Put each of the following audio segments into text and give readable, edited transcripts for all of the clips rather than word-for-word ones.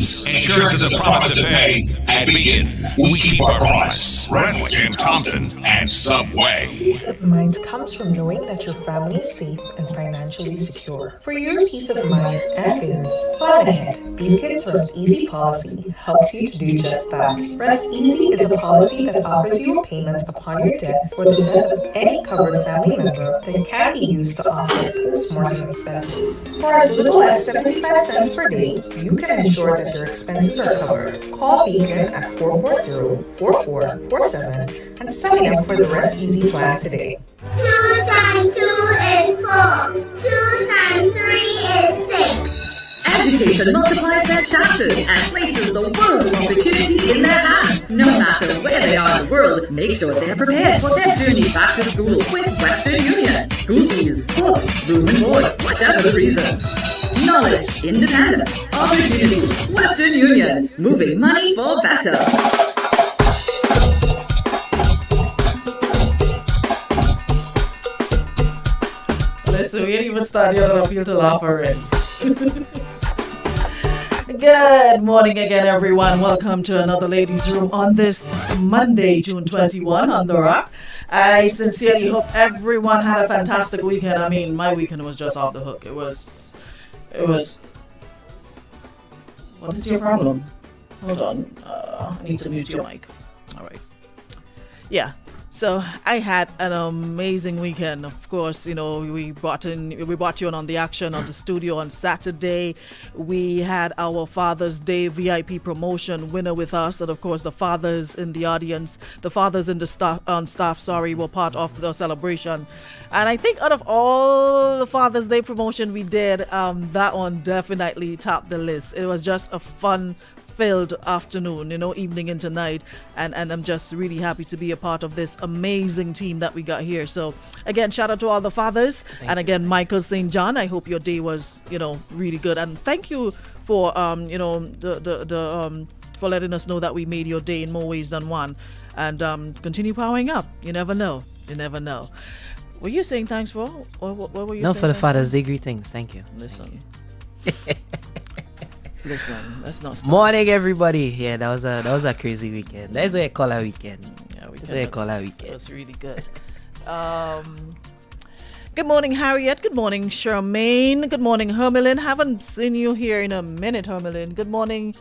Insurance. Insurance is a promise to pay. At Beacon, we keep our promise. Renwick and Thompson and Subway. Peace of mind comes from knowing that your family is safe and financially secure. For your peace of mind and theirs, plan ahead. Beacon's Rest Easy policy helps you to do just that. Rest Easy is a policy that offers you a payment upon your death for the death of any covered family member that can be used to offset post-mortem expenses. For as little as 75 cents per day, you can ensure that your expenses are covered. Call Beacon at 440-4447 and sign up for the Rest Easy plan today. 2 times 2 is 4. 2 times 3 is 6. Education multiplies their chances and places the world of opportunity in their hands. No matter where they are in the world, make sure they're prepared for their journey back to school with Western Union. School fees, books, room and board, whatever the reason. Knowledge, independence, opportunity. Western Union, moving money for better. Listen, we ain't even started yet, I feel to laugh already. Good morning again, everyone. Welcome to another Ladies' Room on this Monday, June 21 on The Rock. I sincerely hope everyone had a fantastic weekend. I mean, my weekend was just off the hook. It was... What is your problem? Hold on. I need to mute your mic. All right. Yeah. So I had an amazing weekend. Of course, you know, we brought you on the action on the studio on Saturday. We had our Father's Day VIP promotion winner with us, and of course the fathers in the audience, the fathers in the staff, were part of the celebration. And I think out of all the Father's Day promotion we did, that one definitely topped the list. It was just a fun-filled afternoon, evening into night, and I'm just really happy to be a part of this amazing team that we got here. So again, shout out to all the fathers. Thank you. Michael St. John, I hope your day was really good, and thank you for for letting us know that we made your day in more ways than one, and continue powering up. You never know. Were you saying thanks for, or what were you saying? No, for the Father's Day greetings. Thank you. Listen, let's not stop. Morning, everybody. Yeah, that was a crazy weekend. That's what I call a weekend. Yeah, that's what I call a weekend. That's really good. Good morning, Harriet. Good morning, Charmaine. Good morning, Hermelin. Haven't seen you here in a minute, Hermelin. Good morning,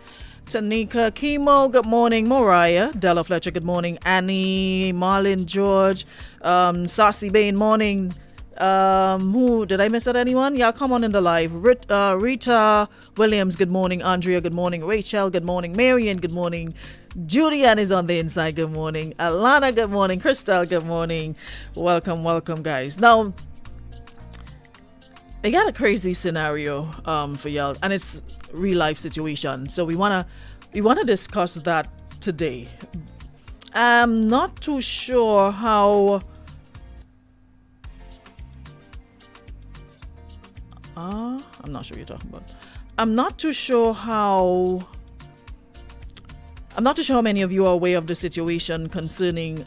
Tanika Kimo. Good morning, Mariah. Della Fletcher. Good morning, Annie, Marlon, George, Sassy Bain. Morning. Who did I miss out? Anyone? Yeah, come on in the live. Rita Williams, good morning. Andrea, good morning. Rachel, good morning. Marian, good morning. Julian is on the inside, good morning. Alana, good morning. Crystal, good morning. Welcome, guys. Now, I got a crazy scenario for y'all, and it's real life situation. So we wanna discuss that today. I'm not too sure how. I'm not sure what you're talking about. I'm not too sure how many of you are aware of the situation concerning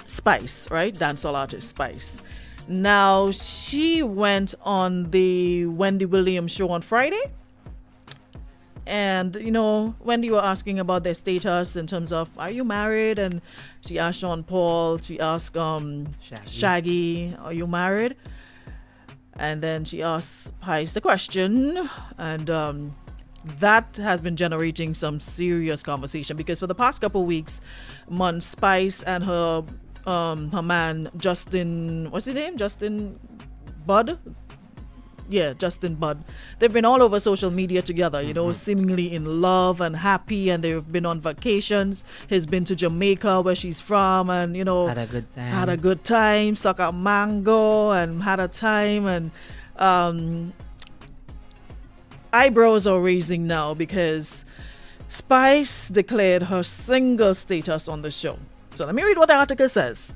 Spice, right? Dancehall artist Spice. Now, she went on the Wendy Williams show on Friday. And, Wendy were asking about their status in terms of, are you married? And she asked Sean Paul, she asked Shaggy, are you married? And then she asked Spice the question, and that has been generating some serious conversation, because for the past couple weeks, months, Spice and her man Justin, what's his name? Justin Budd? Yeah, Justin Budd. They've been all over social media together, seemingly in love and happy, and they've been on vacations. He's been to Jamaica, where she's from, and had a good time, suck up mango, and had a time, and eyebrows are raising now because Spice declared her single status on the show. So let me read what the article says.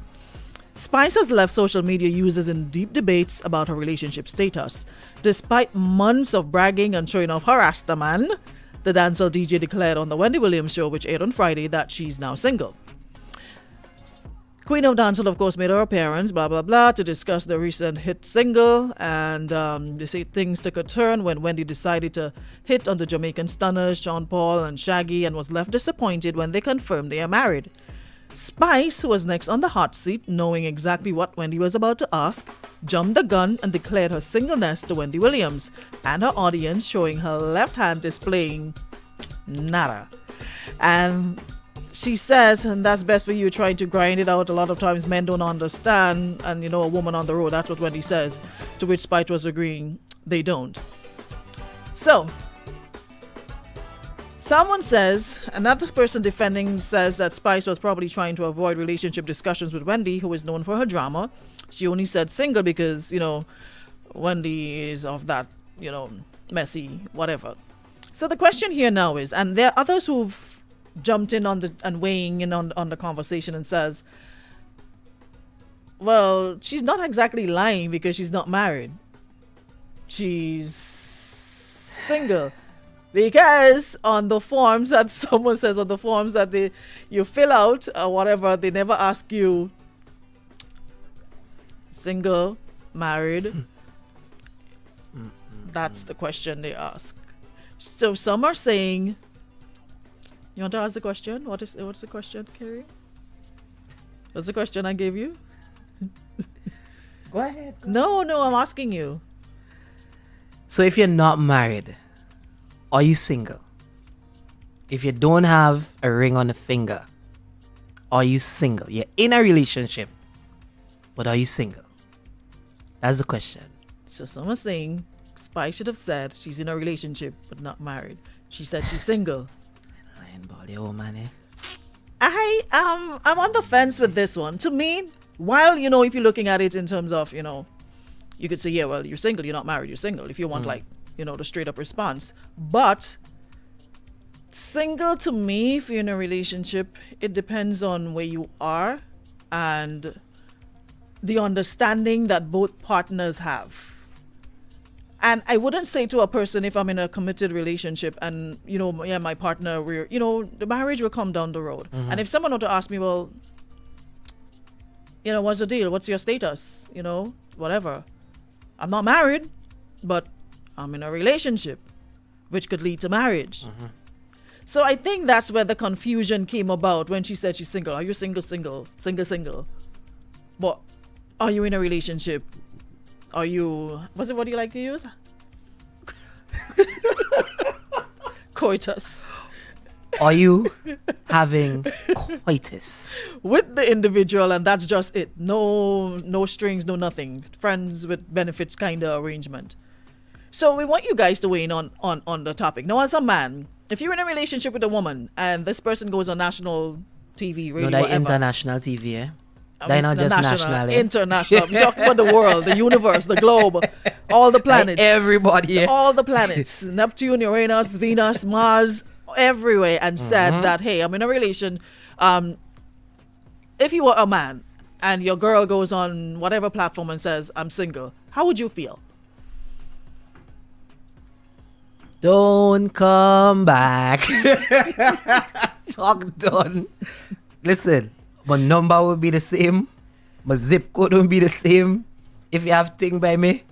Spice has left social media users in deep debates about her relationship status. Despite months of bragging and showing off her Rasta man, the dancehall DJ declared on the Wendy Williams show, which aired on Friday, that she's now single. Queen of Dancehall, of course, made her appearance, blah, blah, blah, to discuss the recent hit single. And they say things took a turn when Wendy decided to hit on the Jamaican stunners, Sean Paul and Shaggy, and was left disappointed when they confirmed they are married. Spice, who was next on the hot seat, knowing exactly what Wendy was about to ask, jumped the gun and declared her singleness to Wendy Williams, and her audience showing her left hand displaying nada. And she says, and that's best for you trying to grind it out. A lot of times men don't understand, and a woman on the road, that's what Wendy says, to which Spice was agreeing they don't. So, someone says, another person defending says that Spice was probably trying to avoid relationship discussions with Wendy, who is known for her drama. She only said single because, Wendy is of that, messy, whatever. So the question here now is, and there are others who've jumped in and weighing in on the conversation and says, well, she's not exactly lying because she's not married. She's single. Because on the forms that someone says, on the forms that you fill out or whatever, they never ask you single, married. That's the question they ask. So some are saying, you want to ask the question? What's the question, Kerry? What's the question I gave you? Go ahead. No, I'm asking you. So if you're not married, are you single? If you don't have a ring on the finger, are you single? You're in a relationship, but are you single? That's the question. So someone's saying Spice should have said she's in a relationship but not married. She said she's single. I'm on the fence with this one. To me, while if you're looking at it in terms of you could say, yeah, well, you're single, you're not married, you're single, if you want the straight up response. But single, to me, if you're in a relationship, it depends on where you are and the understanding that both partners have. And I wouldn't say to a person, if I'm in a committed relationship and, my partner, the marriage will come down the road. Mm-hmm. And if someone were to ask me, well, what's the deal? What's your status? Whatever. I'm not married, but I'm in a relationship, which could lead to marriage. Mm-hmm. So I think that's where the confusion came about when she said she's single. Are you single? But are you in a relationship? Are you, what do you like to use? Coitus. Are you having coitus with the individual, and that's just it? No strings, no nothing. Friends with benefits kind of arrangement. So we want you guys to weigh in on the topic. Now, as a man, if you're in a relationship with a woman and this person goes on national TV, radio, whatever, international TV, eh? They're not just national, international. I'm talking about the world, the universe, the globe, all the planets. Everybody, yeah. All the planets. Neptune, Uranus, Venus, Mars, everywhere. And said that, hey, I'm in a relation. If you were a man and your girl goes on whatever platform and says, I'm single, how would you feel? Don't come back. Talk done. Listen. My number will be the same. My zip code will be the same. If you have thing by me,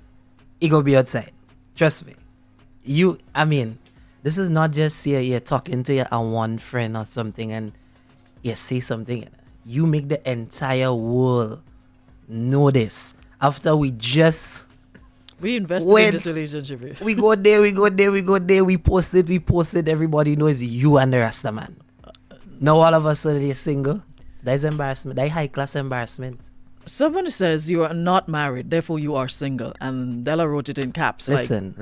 it go be outside. Trust me. This is not just you're talking to your one friend or something and you say something. You make the entire world know this. After we invested in this relationship. We go there. We posted. Everybody knows you and the Rasta man. Now all of a sudden you're single. That's embarrassment. That's high-class embarrassment. Someone says you are not married, therefore you are single. And Della wrote it in caps. Listen.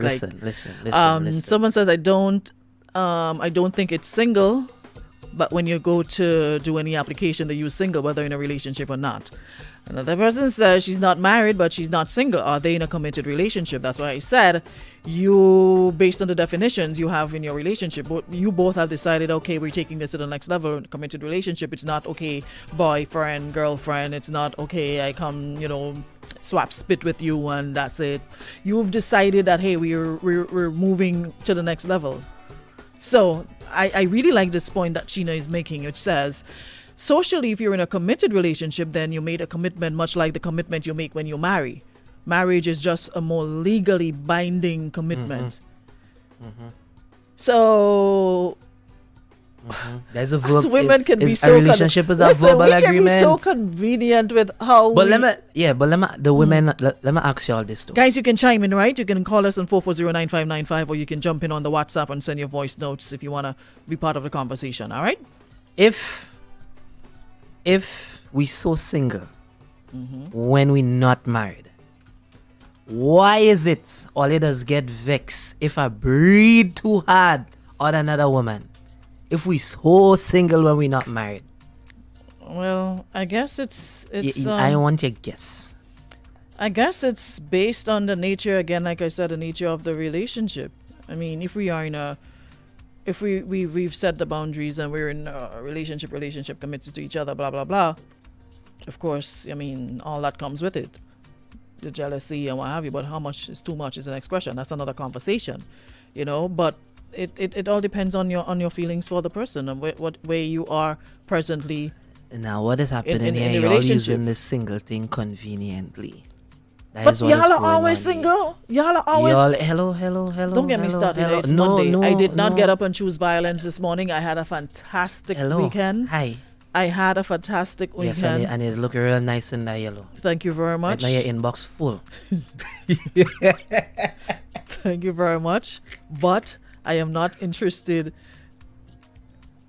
Someone says, I don't think it's single, but when you go to do any application, they use single, whether in a relationship or not. Another person says she's not married, but she's not single. Are they in a committed relationship? That's why I said, based on the definitions you have in your relationship, you both have decided, okay, we're taking this to the next level. Committed relationship, it's not okay, boyfriend, girlfriend. It's not okay, I come, swap spit with you and that's it. You've decided that, hey, we're moving to the next level. So I really like this point that Sheena is making, which says, Socially, if you're in a committed relationship, then you made a commitment much like the commitment you make when you marry. Marriage is just a more legally binding commitment. So There's a us verb. women can be a so relationship is a listen, verbal we can agreement. be so convenient with how but we, let me the women let me ask you all this though. guys, you can chime in, right? You can call us on 440-9595, or you can jump in on the WhatsApp and send your voice notes if you want to be part of the conversation. All right? If we so single when we not married, why is it all it does get vexed if I breathe too hard on another woman? If we so single when we not married, Well, I guess it's I want your guess. I guess it's based on the nature, again, like I said, the nature of the relationship. I mean, if we are in a, if we've set the boundaries and we're in a relationship committed to each other, blah, blah, blah. Of course, I mean, all that comes with it. The jealousy and what have you, but how much is too much is an expression. That's another conversation, you know, but it all depends on your feelings for the person and where you are presently. Now what is happening in here? the You're all relationship. using this single thing conveniently. That But is what is y'all are going always on here. single. Y'all are always. Y'all, hello. Don't get me hello, started. hello. It's No, Monday. no, I did not no. get up and choose violence this morning. I had a fantastic Hello. weekend. Hi. I had a fantastic Yes, weekend. and it look real nice in that yellow. Thank you very Right much. now your inbox full. Thank you very much. But I am not interested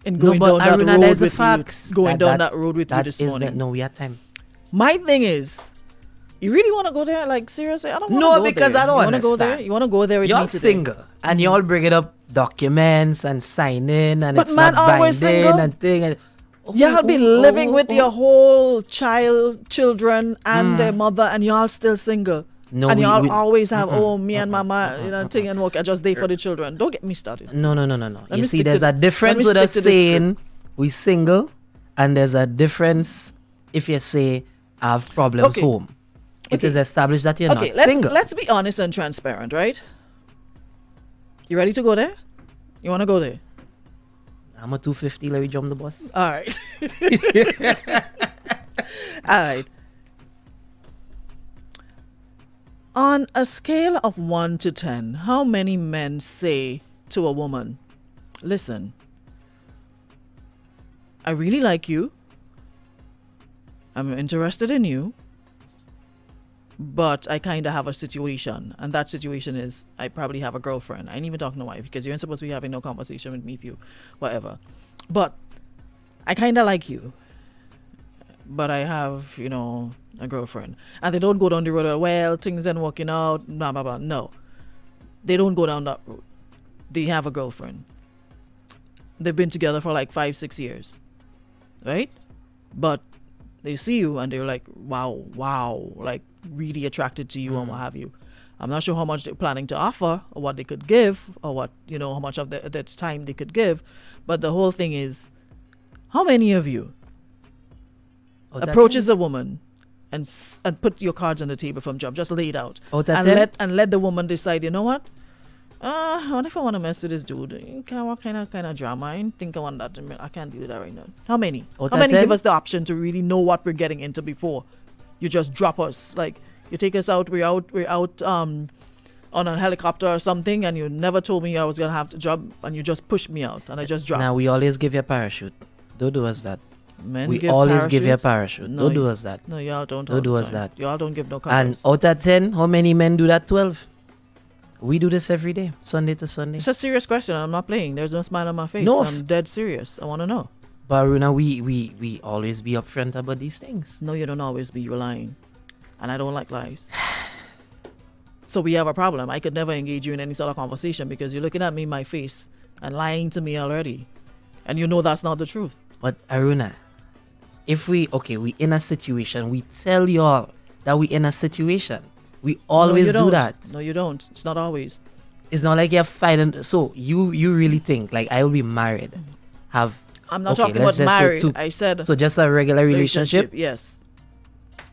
in No, going but down that Aruna, road there's a with facts. you. Going down that road with you this morning. No, we have time. My thing is, you really want to go there? Like, seriously? I don't want to No, go because there. I don't You wanna go there? understand. You want to go there with You're me today? single and y'all bring it up documents and sign in and But it's man not always binding single. and thing. And, Y'all be living with your whole children and their mother, and y'all still single. No, and we- y'all we- always have, me and mama, thing and work. I just day for the children. Don't get me started. No. Let You me see, stick there's to- a difference let me with us stick to the saying we single, and there's a difference if you say I have problems Okay. home. It Okay. is established that you're Okay, not single. let's be honest and transparent, right? You ready to go there? You want to go there? I'm a 250. Let me jump the bus. All right. All right. On a scale of 1 to 10, how many men say to a woman, listen, I really like you. I'm interested in you. But I kind of have a situation. And that situation is I probably have a girlfriend. I ain't even talking to wife because you ain't supposed to be having no conversation with me if you, whatever. But I kind of like you. But I have, a girlfriend. And they don't go down the road, well, things ain't working out, blah, blah, blah. No. They don't go down that road. They have a girlfriend. They've been together for like 5-6 years. Right? But they see you and they're like, wow, like really attracted to you and what have you. I'm not sure how much they're planning to offer or what they could give or what, how much of that time they could give. But the whole thing is, how many of you approaches a woman and put your cards on the table from jump, just lay it out and let the woman decide, you know what? What if I want to mess with this dude? What kind of drama? I didn't think I want that. I can't do that right now. How many? How many give us the option to really know what we're getting into before you just drop us? Like you take us out, we're out on a helicopter or something, and you never told me I was gonna have to jump, and you just pushed me out, and I just dropped. Now we always give you a parachute. Don't do us that. Men We give always give you a parachutes? parachute. No, Don't do us that. No, y'all don't. Don't all do the us time. that. Y'all don't give no And colors. out of 10, how many men do that? 12. We do this every day, Sunday to Sunday. It's a serious question. I'm not playing. There's no smile on my face. No, I'm dead serious. I want to know. But Aruna, we always be upfront about these things. No, you don't always be. You're lying. And I don't like lies. So we have a problem. I could never engage you in any sort of conversation because you're looking at me in my face and lying to me already. And you know that's not the truth. But Aruna, if we in a situation, we tell y'all that we in a situation. We always do that. No, you don't. It's not always. It's not like you're fighting. So you really think like I will be married, have. I'm not okay, talking let's about just say married. two- I said So just a regular relationship. Yes.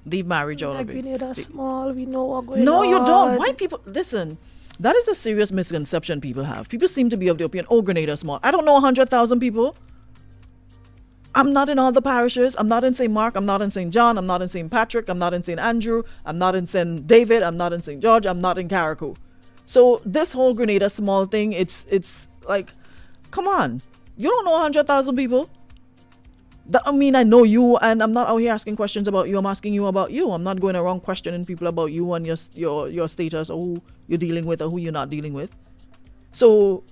Leave marriage out of Like we it. need a small. We know what going on. No, you don't. Why people listen? That is a serious misconception people have. People seem to be of the opinion, Grenada small. I don't know 100,000 people. I'm not in all the parishes. I'm not in St. Mark. I'm not in St. John. I'm not in St. Patrick. I'm not in St. Andrew. I'm not in St. David. I'm not in St. George. I'm not in Carriacou. So this whole Grenada Small thing, it's like, come on. You don't know 100,000 people. I mean, I know you, and I'm not out here asking questions about you. I'm asking you about you. I'm not going around questioning people about you and your status or who you're dealing with or who you're not dealing with. So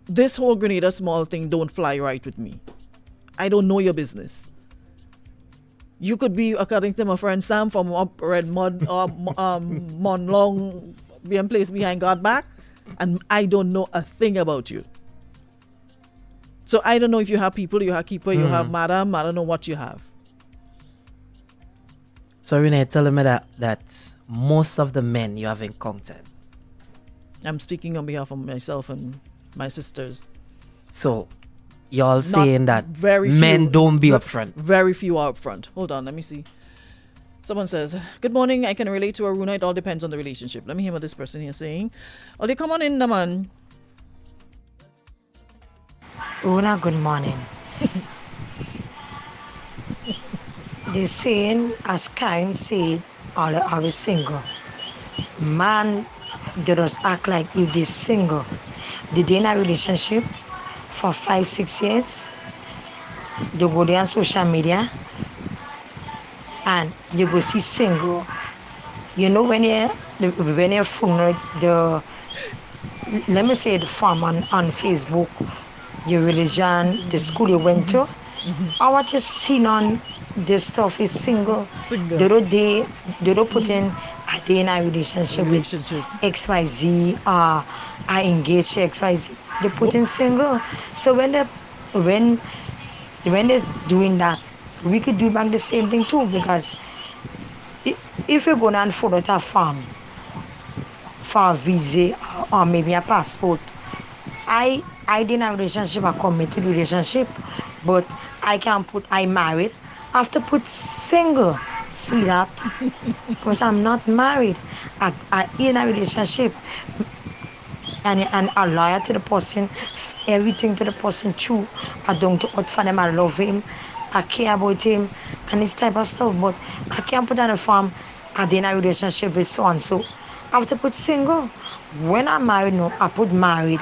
this whole Grenada Small thing don't fly right with me. I don't know your business. You could be, according to my friend Sam from up Red Mud or Monlong, being placed behind God back, and I don't know a thing about you. So I don't know if you have people, you have keeper, you have madam, I don't know what you have. So Renee, telling me that most of the men you have encountered. I'm speaking on behalf of myself and my sisters. So y'all saying that very men few, don't be upfront. Very few are upfront. Hold on, let me see. Someone says, good morning, I can relate to Aruna, it all depends on the relationship. Let me hear what this person here is saying. Oh, they come on in, man. Una, good morning. The saying, as Karen said, all are single. Man, they just act like if they're single. They in a relationship for 5-6 years. They go there on social media and you go see single. You know when you're from the let me say the farm on Facebook, your religion, the school you went to. I what you seen on this stuff is single. They don't put in a day in a relationship with XYZ or I engage XYZ. They put in single. So when they're doing that, we could do back the same thing too, because if you're going and follow a farm for a visa or maybe a passport, I didn't have a relationship, a committed relationship, but I can put I married. I have to put single, sweetheart, because I'm not married. I in a relationship and a loyal to the person, everything to the person true. I don't out for them, I love him, I care about him, and this type of stuff. But I can't put on a farm and in a relationship with so and so. I have to put single. When I'm married, no, I put married.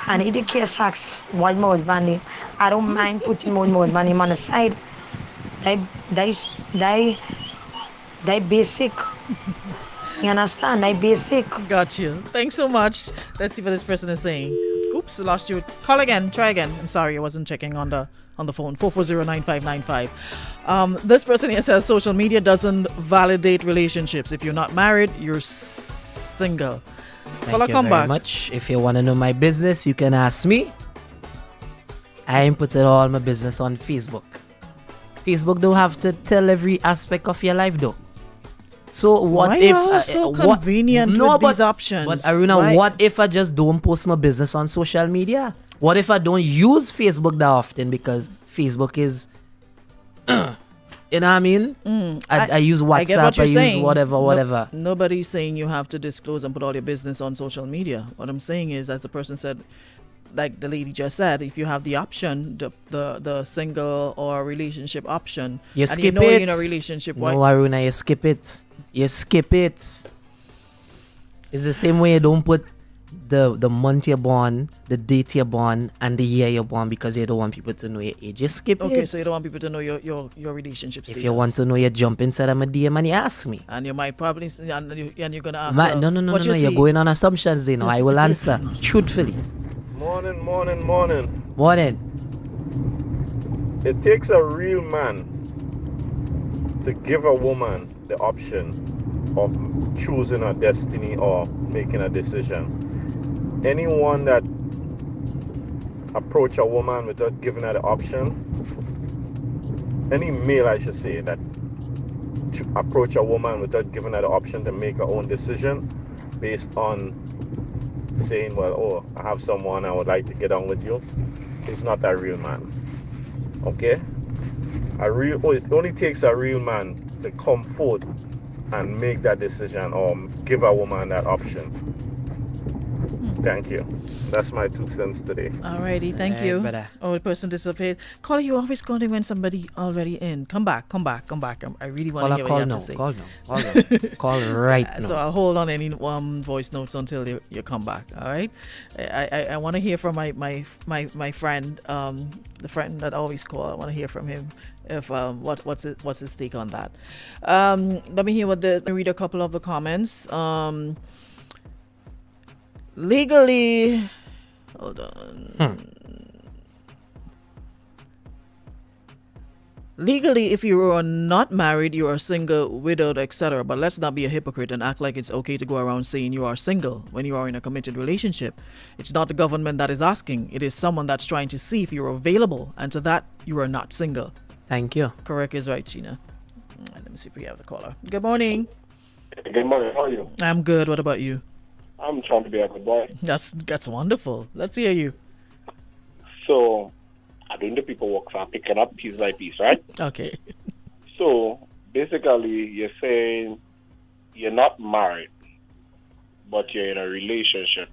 And if the case asks what my husband name, I don't mind putting my husband name on the side. They basic. You understand? They basic. Got you. Thanks so much. Let's see what this person is saying. Oops, lost you. Call again. Try again. I'm sorry, I wasn't checking on the phone. 440-9595. This person here says social media doesn't validate relationships. If you're not married, you're single. Thank you very much. If you want to know my business, you can ask me. I ain't putting all my business on Facebook. Facebook don't have to tell every aspect of your life though. So what Why if are so convenient with these options? But Aruna, what if I just don't post my business on social media? What if I don't use Facebook that often because Facebook is you know what I mean? I use WhatsApp, I use whatever. Nobody's saying you have to disclose and put all your business on social media. What I'm saying is, as the person said, like the lady just said, if you have the option, the single or relationship option, you and skip you know it. you're in a relationship. No, Aruna, you skip it. You skip it. It's the same way you don't put the month you're born, the date you're born, and the year you're born because you don't want people to know your age. Just skip it. Okay, so you don't want people to know your relationship status. If you want to know, you jump inside of my DM and you ask me. And you might probably, and you're going to ask No, you're going on assumptions, you know. I will answer truthfully. Morning. It takes a real man to give a woman the option of choosing her destiny or making a decision. Anyone that approach a woman without giving her the option, any male I should say that approach a woman without giving her the option to make her own decision based on saying, well, oh, I have someone I would like to get on with you, is not a real man. Okay? It only takes a real man to come forth and make that decision or give a woman that option. Thank you. That's my 2 cents today. Alrighty, thank Alright, you. brother. Oh, the person disappeared. Caller, you always calling when somebody already in. Come back. I really want to hear what you have to say. Call now. Call right So now. I'll hold on any voice notes until you come back. All right. I want to hear from my friend, the friend that always call. I want to hear from him. If what's his take on that? Let me hear let me read a couple of the comments. Legally, hold on. Legally, if you are not married, you are single, widowed, etc. But let's not be a hypocrite and act like it's okay to go around saying you are single when you are in a committed relationship. It's not the government that is asking. It is someone that's trying to see if you're available. And to that, you are not single. Thank you. Correct is right, Sheena. Let me see if we have the caller. Good morning. Good morning. How are you? I'm good. What about you? I'm trying to be a good boy. That's wonderful. Let's hear you. So, I'm doing the paperwork, so I'm picking up piece by piece, right? Okay. So, basically, you're saying you're not married, but you're in a relationship.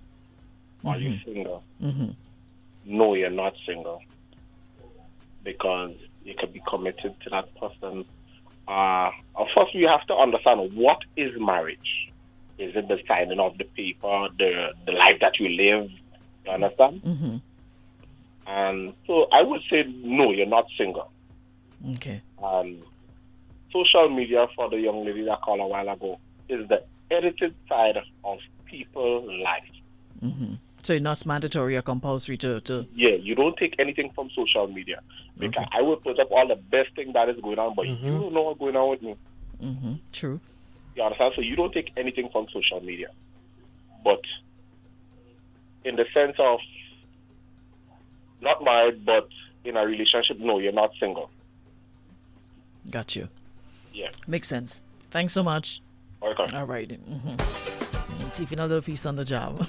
Are you single? Mm-hmm. No, you're not single. Because you could be committed to that person. First, we have to understand what is marriage. Is it the signing of the paper, the life that you live? You understand? Mm-hmm. And so I would say, no, you're not single. Okay. Social media, for the young lady that called a while ago, is the edited side of people's life. Mm-hmm. So it's not mandatory or compulsory to... Yeah, you don't take anything from social media. Because I will put up all the best thing that is going on, but you don't know what's going on with me. Mm-hmm. True. You understand? So you don't take anything from social media. But in the sense of not married, but in a relationship, no, you're not single. Got you. Yeah. Makes sense. Thanks so much. Okay. All right. Mm-hmm. Tiffany, a little piece on the job.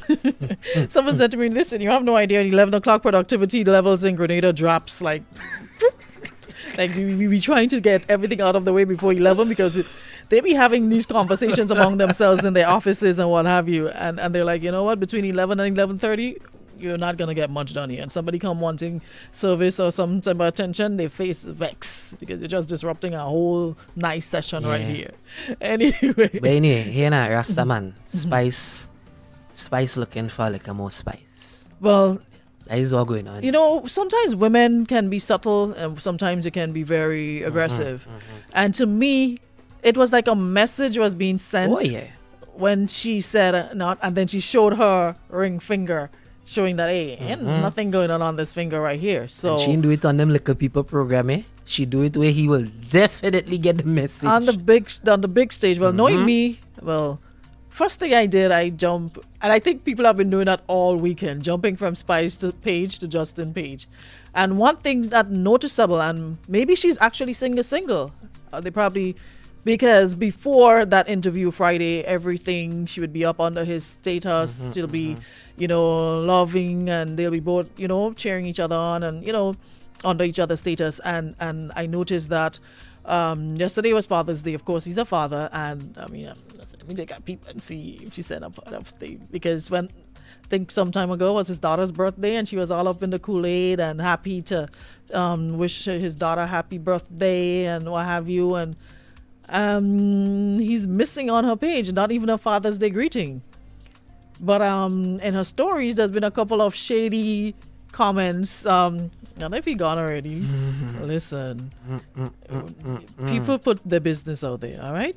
Someone said to me, listen, you have no idea, 11 o'clock productivity levels in Grenada drops like... like we be trying to get everything out of the way before 11 because they be having these conversations among themselves in their offices and what have you. And they're like, you know what, between 11 and 11:30, you're not going to get much done here. And somebody come wanting service or some type of attention, they face vex because you're just disrupting a whole nice session right here. Anyway. But anyway, here now, Rastaman. Spice looking for like a more spice. Well, that is all going on. You know, sometimes women can be subtle and sometimes it can be very aggressive. And to me, it was like a message was being sent when she said not, and then she showed her ring finger, showing that, hey, ain't nothing going on this finger right here. So and she didn't do it on them little people program, eh? She do it where he will definitely get the message. On the big stage. Well, knowing me, first thing I did, I jump, and I think people have been doing that all weekend, jumping from Spice to Page to Justin Page. And one thing that's noticeable, and maybe she's actually single. They probably, because before that interview Friday, everything, she would be up under his status. She'll be, loving, and they'll be both, cheering each other on and, under each other's status. And I noticed that yesterday was Father's Day. Of course, he's a father, and I mean, let me take a peep and see if she sent a part of the, because I think some time ago was his daughter's birthday, and she was all up in the Kool-Aid and happy to wish his daughter happy birthday and what have you, and he's missing on her page, not even a Father's Day greeting. But in her stories, there's been a couple of shady comments. I don't know if he gone already. Listen, people put their business out there, all right?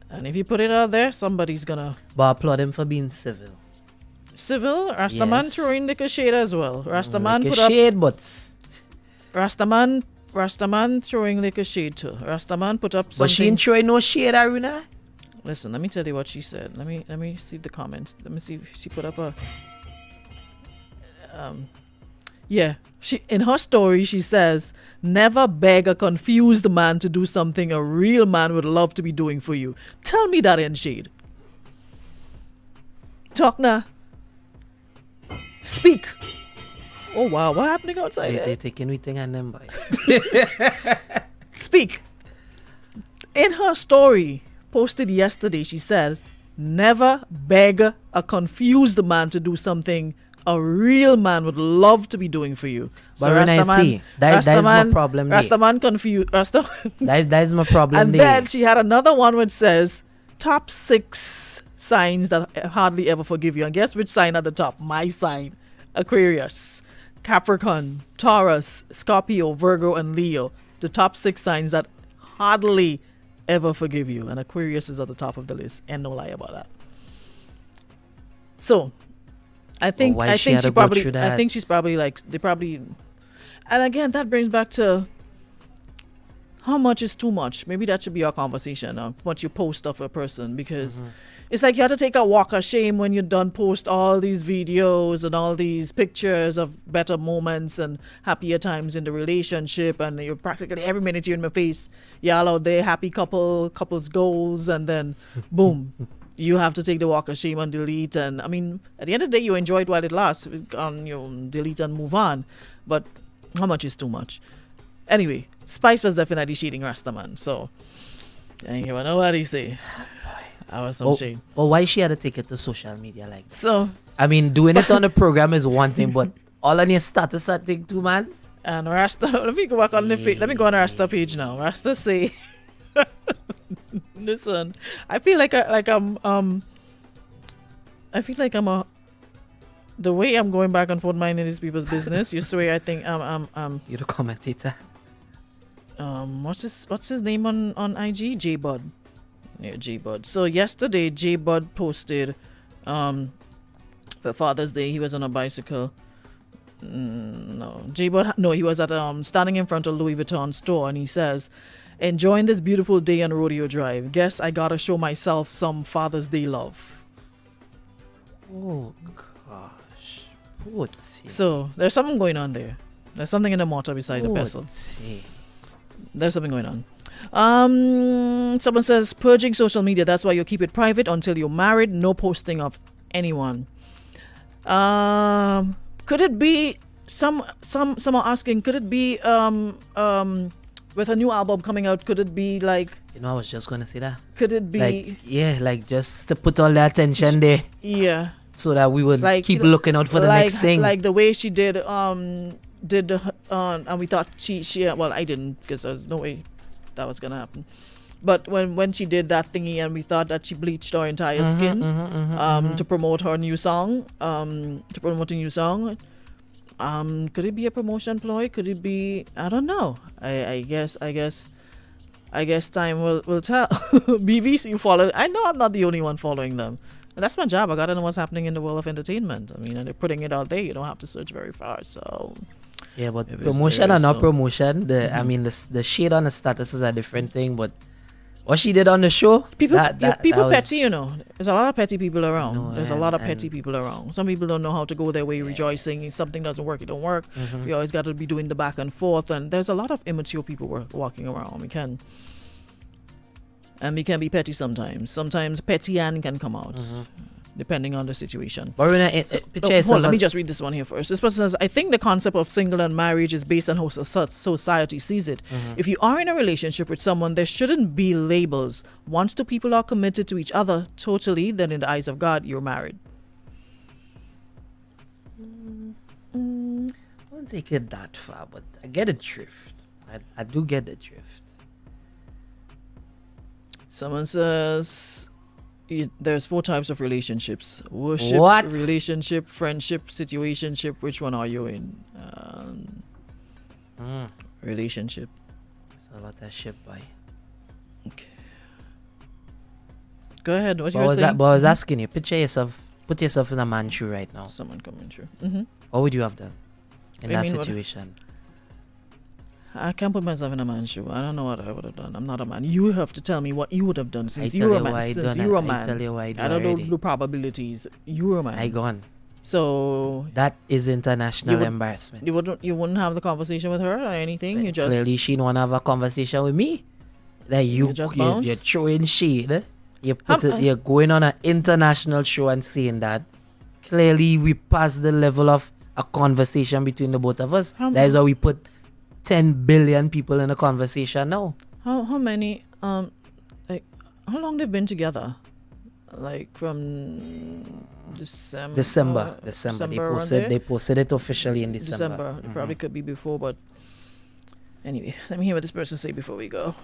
And if you put it out there, somebody's gonna... But I applaud him for being civil. Civil? Rastaman throwing like a shade as well. Rastaman like put up... shade, but... Rastaman throwing like a shade too. Rastaman put up something... But she ain't throwing no shade, Aruna. Listen, let me tell you what she said. Let me see the comments. Let me see if she put up a... She, in her story, she says, never beg a confused man to do something a real man would love to be doing for you. Tell me that in shade. Talk now. Speak. Oh, wow. What happening outside? They're taking everything and them, boy. Speak. In her story, posted yesterday, she said, Never beg a confused man to do something a real man would love to be doing for you. But when I see, that is my problem there. Rastaman confused. That is my problem And there. then she had another one which says, top 6 signs that hardly ever forgive you. And guess which sign at the top? My sign. Aquarius, Capricorn, Taurus, Scorpio, Virgo, and Leo. The top 6 signs that hardly ever forgive you. And Aquarius is at the top of the list. And no lie about that. So, I think she's probably like, they probably, and again, that brings back to how much is too much. Maybe that should be our conversation of what you post of a person, because it's like you have to take a walk of shame when you're done post all these videos and all these pictures of better moments and happier times in the relationship, and you're practically every minute you're in my face, y'all out there, happy couples goals, and then boom. You have to take the walk of shame and delete. And I mean, at the end of the day, you enjoy it while it lasts. Delete and move on. But how much is too much? Anyway, Spice was definitely cheating Rastaman. So, I ain't hear nobody say. I was some shame. Well, why she had to take it to social media like that? So, I mean, doing it on the program is one thing, but all on your status, I think, too, man. And Rasta, let me go back on the page. Let me go on the Rasta page now. Rasta say. Listen, I feel like I'm the way I'm going back and forth minding these people's business. You swear I think you're the commentator. What's his name on IG? J Bud. Yeah, J Bud. So yesterday J Bud posted for Father's Day he was on a bicycle. J Bud he was at standing in front of Louis Vuitton store, and he says, enjoying this beautiful day on Rodeo Drive. Guess I gotta show myself some Father's Day love. Oh gosh. So there's something going on there. There's something in the mortar beside the pestle. There's something going on. Someone says purging social media. That's why you keep it private until you're married. No posting of anyone. Could it be some are asking? Could it be with a new album coming out, could it be like... I was just going to say that. Could it be... Like just to put all the attention there. Yeah. So that we would keep looking out for the next thing. Like the way she did and we thought she well, I didn't, because there's no way that was going to happen. But when she did that thingy and we thought that she bleached her entire skin to promote her new song, could it be a promotion ploy? Could it be? I don't know. I guess time will tell. BVC, you follow. I know I'm not the only one following them. That's my job. I gotta know what's happening in the world of entertainment. I mean, and they're putting it out there. You don't have to search very far. So. Yeah, but promotion or not promotion, I mean, the shade on the status is a different thing. But what she did on the show, people petty, There's a lot of petty people around. There's a lot of petty people around. Some people don't know how to go their way rejoicing. If something doesn't work, it don't work. We always got to be doing the back and forth. And there's a lot of immature people walking around. We can be petty sometimes. Sometimes petty and can come out. Depending on the situation. But let me just read this one here first. This person says, I think the concept of single and marriage is based on how society sees it. If you are in a relationship with someone, there shouldn't be labels. Once two people are committed to each other totally, then in the eyes of God, you're married. I won't take it that far, but I get the drift. I do get the drift. Someone says... There's 4 types of relationships. Worship, relationship, friendship, situationship. Which one are you in? Relationship. It's a lot of shit, boy. Okay. Go ahead. What you were saying? But I was asking you, put yourself in a man's shoe right now. Someone coming through. What would you have done in that situation? I can't put myself in a man's shoe. I don't know what I would have done. I'm not a man. You have to tell me what you would have done since you're a man. I tell you why I don't know the probabilities. You're a man. I gone. So that is international embarrassment. You wouldn't have the conversation with her or anything. But you just clearly she don't want to have a conversation with me. That you're throwing shade. You're going on an international show and saying that. Clearly we passed the level of a conversation between the both of us. That is why we put 10 billion people in a conversation now. How many how long they've been together? like from December. December. around there. They posted it officially in December. It probably could be before, but anyway, let me hear what this person say before we go.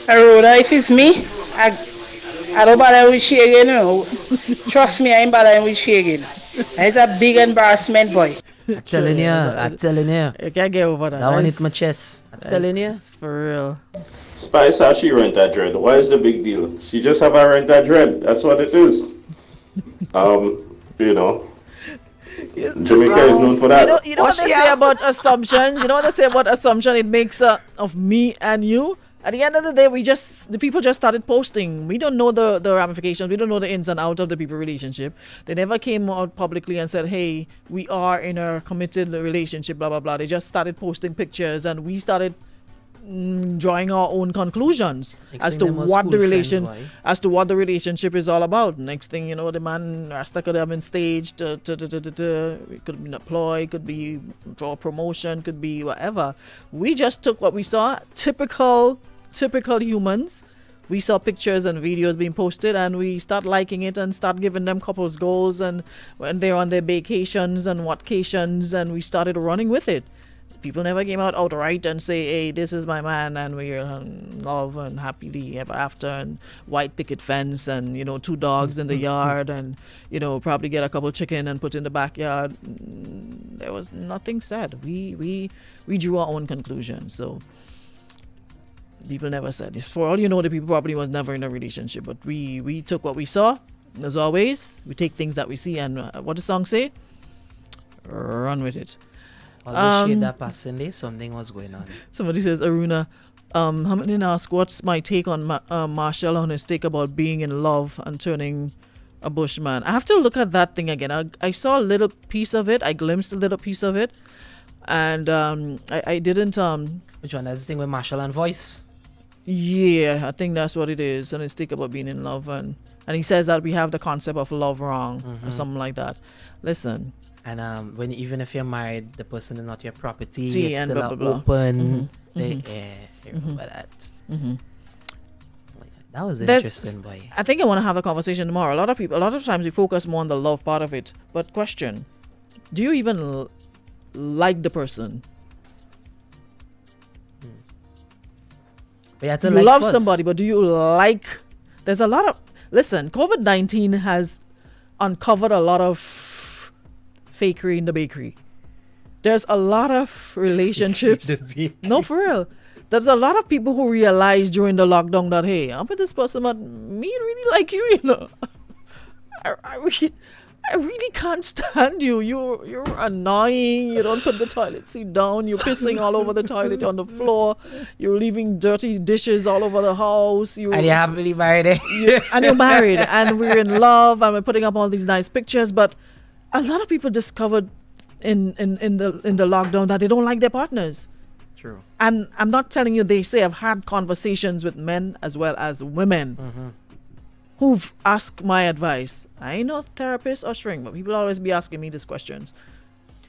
Rhoda, if it's me, I don't bother with sharing, Trust me, I ain't bothering with sharing. It's a big embarrassment, boy. I'm telling you. I can't get over that. That one hit my chest. I'm telling you. For real. Spice how she rent that dread. What is the big deal? She just have a rent that dread. That's what it is. Jamaica is known for that. You know what they say about assumptions? You know what they say about assumption? It makes of me and you. At the end of the day, the people just started posting. We don't know the ramifications. We don't know the ins and outs of the people relationship. They never came out publicly and said, hey, we are in a committed relationship, blah, blah, blah. They just started posting pictures and we started drawing our own conclusions as to what the relationship is all about. Next thing you know, the man Rasta could have been staged, it could have been a ploy, could be for promotion, could be whatever. We just took what we saw, typical humans. We saw pictures and videos being posted and we start liking it and start giving them couples goals and when they're on their vacations and whatcations, and we started running with it. People never came out outright and say, hey, this is my man and we're in love and happily ever after and white picket fence and, 2 dogs in the yard and, probably get a couple chicken and put in the backyard. There was nothing said. We drew our own conclusions. So people never said. For all you know, the people probably was never in a relationship, but we took what we saw. As always, we take things that we see and what the song say? Run with it. Although shade that passing day, something was going on. Somebody says, Aruna, Hamilton asked, what's my take on Marshall on his take about being in love and turning a bushman? I have to look at that thing again. I saw a little piece of it. I glimpsed a little piece of it. And I didn't... Which one? That's the thing with Marshall and Voice? Yeah, I think that's what it is. And his take about being in love. And he says that we have the concept of love wrong or something like that. Listen... And even if you're married, the person is not your property. See, it's and still blah, blah, blah. open. Remember that. That was interesting, boy. I think I want to have a conversation tomorrow. A lot of times we focus more on the love part of it. But question, do you even like the person? But you have to you like love first. somebody, but do you like... There's a lot of... Listen, COVID-19 has uncovered a lot of fakery in the bakery. There's a lot of relationships. No, for real. There's a lot of people who realized during the lockdown that, hey, I'm with this person, but me really like you, I really can't stand you. You're annoying. You don't put the toilet seat down. You're pissing all over the toilet on the floor. You're leaving dirty dishes all over the house. And you're happily married, and you're married, and we're in love, and we're putting up all these nice pictures, but a lot of people discovered in the lockdown that they don't like their partners. True. And I'm not telling you, they say I've had conversations with men as well as women who've asked my advice. I ain't no therapist or shrink, but people always be asking me these questions.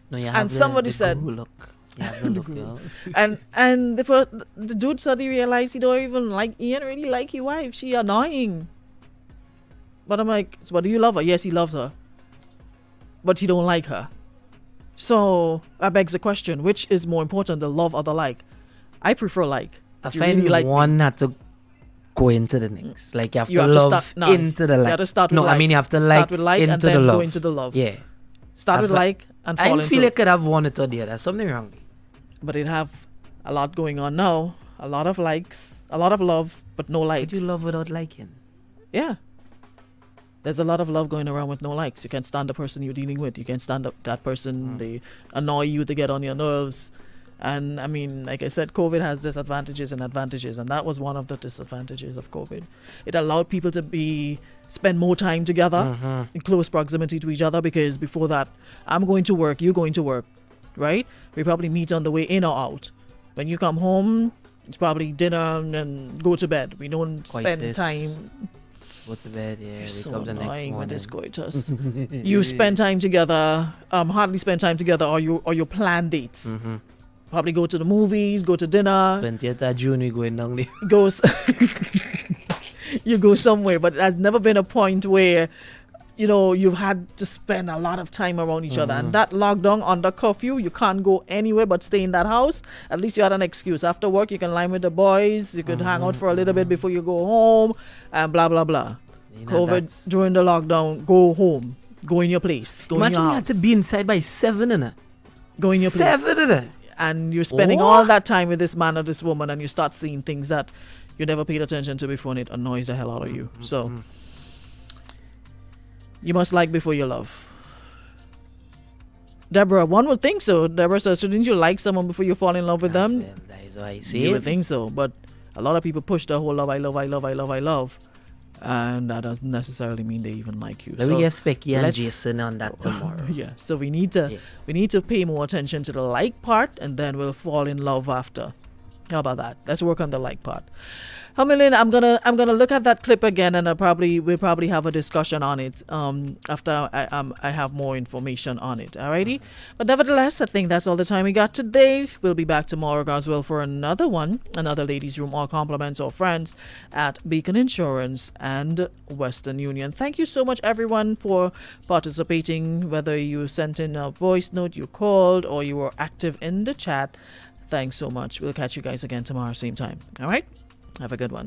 No, you have and somebody said, look. You have the look, yo. and the dude suddenly realized he ain't really like his wife. She annoying. But I'm like, so what, do you love her? Yes, he loves her. But he don't like her. So that begs the question, which is more important, the love or the like? I prefer like. I find really like one me. had to go into the next. Like you have You to have to love start- no, into the like. you have to start with no, I like. mean you have to Start with like into and the then love. go into the love. Yeah. Start with like and fall I into feel you could have one or the other. Something wrong. But it have a lot going on now. A lot of likes, a lot of love, but no likes. But you love without liking. Yeah. There's a lot of love going around with no likes. You can't stand the person you're dealing with. You can't stand up that person. They annoy you. They get on your nerves. And I mean, like I said, COVID has disadvantages and advantages. And that was one of the disadvantages of COVID. It allowed people to spend more time together in close proximity to each other, because before that, I'm going to work, you're going to work, right? We probably meet on the way in or out. When you come home, it's probably dinner and go to bed. We don't spend time. Go to bed, yeah. Wake So up the next annoying with morning. this coitus. You spend time together, hardly spend time together, or your plan dates. Probably go to the movies, go to dinner. 20th of June, we going down there. Goes you go somewhere. But there's never been a point where, you know, you've had to spend a lot of time around each other. And that lockdown under curfew, you can't go anywhere but stay in that house. At least you had an excuse. After work, you can line with the boys. You could hang out for a little bit before you go home, and blah, blah, blah. You know, COVID during the lockdown, go home. Go in your place. Go imagine in your you house. had to be inside by 7 and it. Go in your place. 7 and it. And you're spending all that time with this man or this woman, and you start seeing things that you never paid attention to before, and it annoys the hell out of you. So you must like before you love. Deborah, one would think so. Deborah says, shouldn't you like someone before you fall in love with them? Well, that is what I see. You would think so, but a lot of people push the whole love, I love, I love, I love, I love. And that doesn't necessarily mean they even like you. Let me get Specky and let's- Jason on that tomorrow. Yeah, so we need to pay more attention to the like part, and then we'll fall in love after. How about that? Let's work on the like part. Hamilin, I'm gonna look at that clip again, and we'll probably have a discussion on it after I have more information on it. Alrighty, but nevertheless, I think that's all the time we got today. We'll be back tomorrow, God's will, for another ladies' room. All compliments or friends at Beacon Insurance and Western Union. Thank you so much, everyone, for participating. Whether you sent in a voice note, you called, or you were active in the chat. Thanks so much. We'll catch you guys again tomorrow, same time. All right. Have a good one.